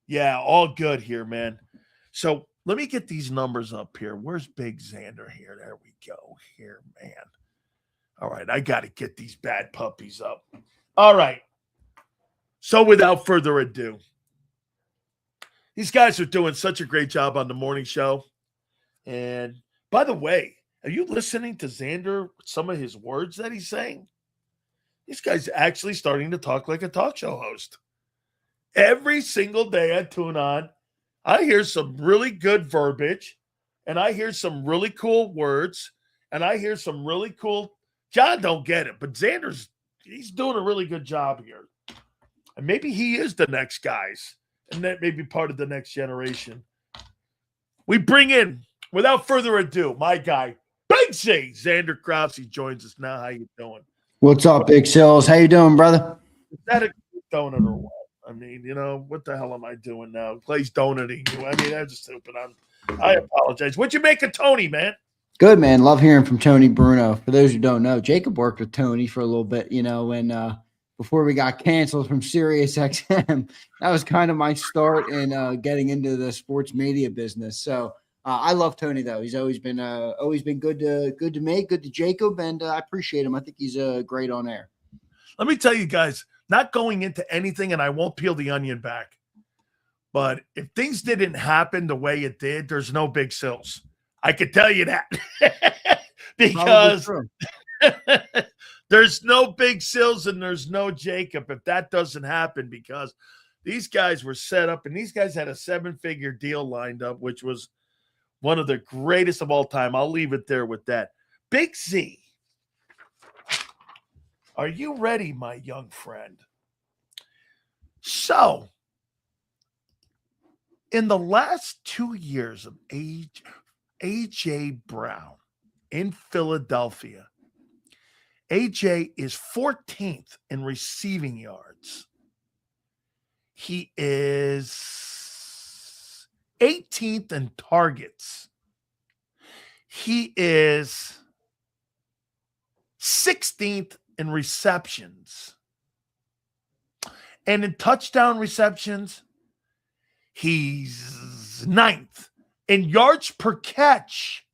Yeah, all good here, man. So let me get these numbers up here. Where's Big Xander here? There we go. Here, man. All right, I got to get these bad puppies up. All right. So without further ado, these guys are doing such a great job on the morning show. And by the way, are you listening to Xander, some of his words that he's saying? This guy's actually starting to talk like a talk show host. Every single day I tune on, I hear some really good verbiage, and I hear some really cool words, and I hear some really cool. John don't get it, but he's doing a really good job here. And maybe he is the next guys, and that may be part of the next generation. We bring in, without further ado, my guy, Big Z, Zander Krause. He joins us now. How you doing? What's up, Big Sills? How you doing, brother? Is that a donut or what? I mean, what the hell am I doing now? Clay's donating you. I mean, that's just stupid. I apologize. What'd you make of Tony, man? Good, man. Love hearing from Tony Bruno. For those who don't know, JAKIB worked with Tony for a little bit, when before we got canceled from Sirius XM. That was kind of my start in getting into the sports media business. So I love Tony, though. He's always been good to me, good to JAKIB, and I appreciate him. I think he's great on air. Let me tell you guys, not going into anything, and I won't peel the onion back, but if things didn't happen the way it did, there's no Big Sills. I could tell you that. Because there's no Big Sills and there's no JAKIB if that doesn't happen, because these guys were set up, and these guys had a 7-figure deal lined up, which was one of the greatest of all time. I'll leave it there with that. Big Z, are you ready, my young friend? So, in the last 2 years of A.J. Brown in Philadelphia, A.J. is 14th in receiving yards. He is 18th in targets. He is 16th in receptions. And in touchdown receptions, he's 9th. In yards per catch,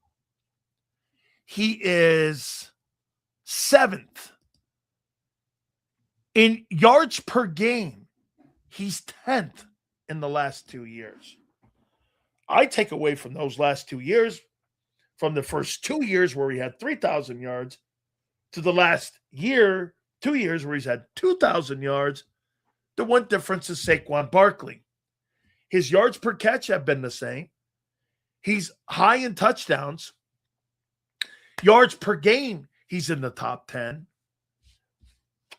he is 7th. In yards per game, he's 10th in the last 2 years. I take away from those last 2 years, from the first 2 years where he had 3,000 yards to the last 2 years where he's had 2,000 yards, the one difference is Saquon Barkley. His yards per catch have been the same. He's high in touchdowns. Yards per game, he's in the top 10.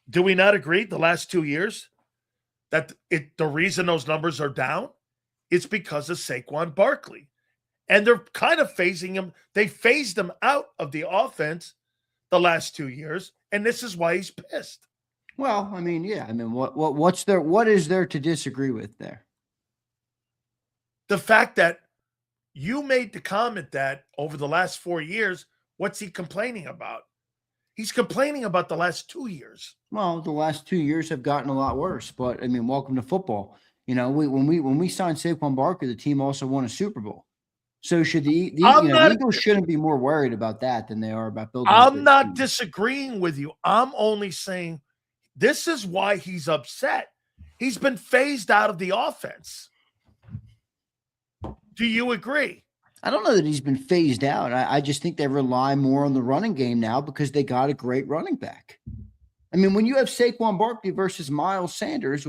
Do we not agree the last 2 years that the reason those numbers are down is because of Saquon Barkley? And they're kind of phasing him. They phased him out of the offense the last 2 years, and this is why he's pissed. Well, I mean, yeah. I mean, what is there to disagree with there? The fact that you made the comment that over the last 4 years, what's he complaining about? He's complaining about the last 2 years. Well, the last 2 years have gotten a lot worse, but I mean, welcome to football. When we signed Saquon Barkley, the team also won a Super Bowl. So should the Eagles shouldn't be more worried about that than they are about building. I'm not disagreeing with you. I'm only saying this is why he's upset. He's been phased out of the offense. Do you agree? I don't know that he's been phased out. I just think they rely more on the running game now because they got a great running back. I mean, when you have Saquon Barkley versus Miles Sanders,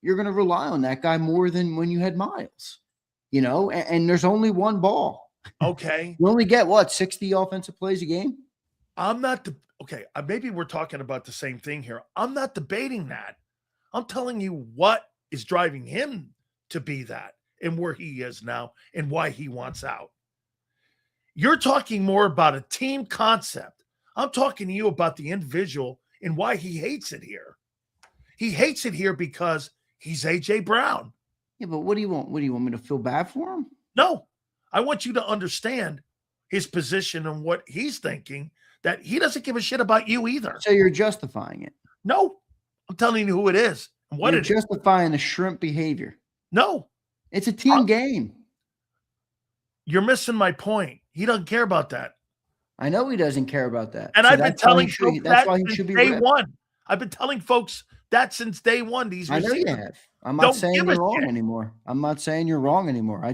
you're going to rely on that guy more than when you had Miles, and there's only one ball. Okay. You only get 60 offensive plays a game? Maybe we're talking about the same thing here. I'm not debating that. I'm telling you what is driving him to be that and where he is now and why he wants out. You're talking more about a team concept. I'm talking to you about the individual and why he hates it here. He hates it here because he's A.J. Brown. Yeah, but what do you want? What do you want me to feel bad for him? No, I want you to understand his position and what he's thinking, that he doesn't give a shit about you either. So you're justifying it? No, I'm telling you who it is and what you're justifying the shrimp behavior. No, It's a team game. you're missing my point. He doesn't care about that. I know he doesn't care about that. And So I've been telling folks that's that why he since should be day ripped. one. I've been telling folks that since day one. These I know you receivers have. I'm not don't saying give a you're wrong shit. anymore. I'm not saying you're wrong anymore. I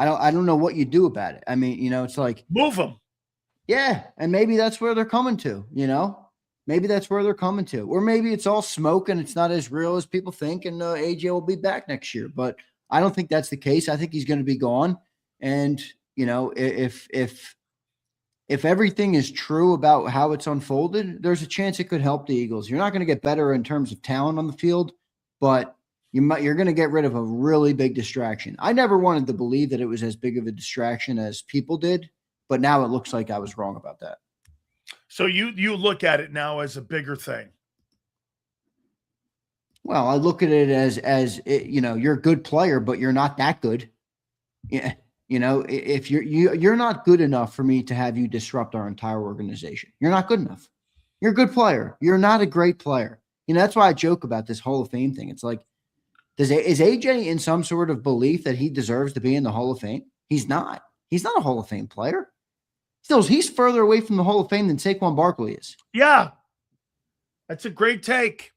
don't know what you do about it. I mean, it's like, Move them. yeah, and maybe that's where they're coming to, Maybe that's where they're coming to. Or maybe it's all smoke and it's not as real as people think, and AJ will be back next year. But I don't think that's the case. I think he's going to be gone. And, if everything is true about how it's unfolded, there's a chance it could help the Eagles. You're not going to get better in terms of talent on the field, but you're going to get rid of a really big distraction. I never wanted to believe that it was as big of a distraction as people did, but now it looks like I was wrong about that. So you look at it now as a bigger thing. Well, I look at it as you're a good player, but you're not that good. Yeah. If you're not good enough for me to have you disrupt our entire organization. You're not good enough. You're a good player. You're not a great player. That's why I joke about this Hall of Fame thing. It's like, is AJ in some sort of belief that he deserves to be in the Hall of Fame? He's not. He's not a Hall of Fame player. Still, he's further away from the Hall of Fame than Saquon Barkley is. Yeah. That's a great take.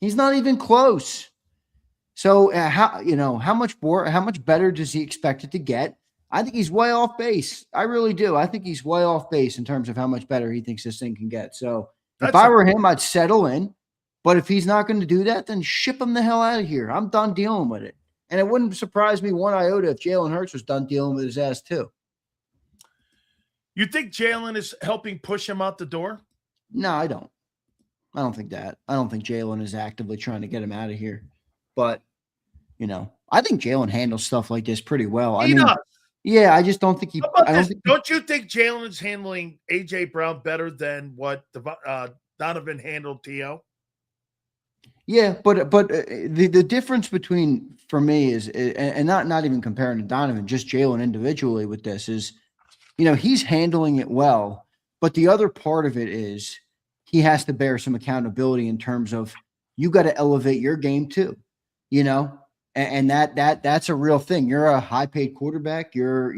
He's not even close. So how much better does he expect it to get? I think he's way off base. I really do. I think he's way off base in terms of how much better he thinks this thing can get. So if I were him, I'd settle in. But if he's not going to do that, then ship him the hell out of here. I'm done dealing with it. And it wouldn't surprise me one iota if Jalen Hurts was done dealing with his ass too. You think Jalen is helping push him out the door? No, I don't. I don't think that. I don't think Jalen is actively trying to get him out of here. But, I think Jalen handles stuff like this pretty well. He does. Yeah, I just don't think he. Don't you think Jalen is handling A.J. Brown better than what Donovan handled T.O.? Yeah, but the difference between, for me, is, and not even comparing to Donovan, just Jalen individually with this is, he's handling it well. But the other part of it is he has to bear some accountability in terms of you got to elevate your game too, and that's a real thing. You're a high paid quarterback. You're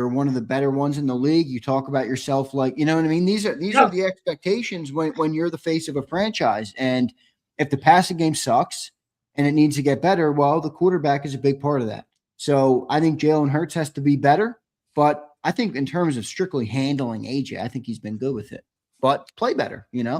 one of the better ones in the league. You talk about yourself like, you know what I mean? These are the expectations when you're the face of a franchise. And if the passing game sucks and it needs to get better, well, the quarterback is a big part of that. So I think Jalen Hurts has to be better, but I think in terms of strictly handling AJ, I think he's been good with it, but play better,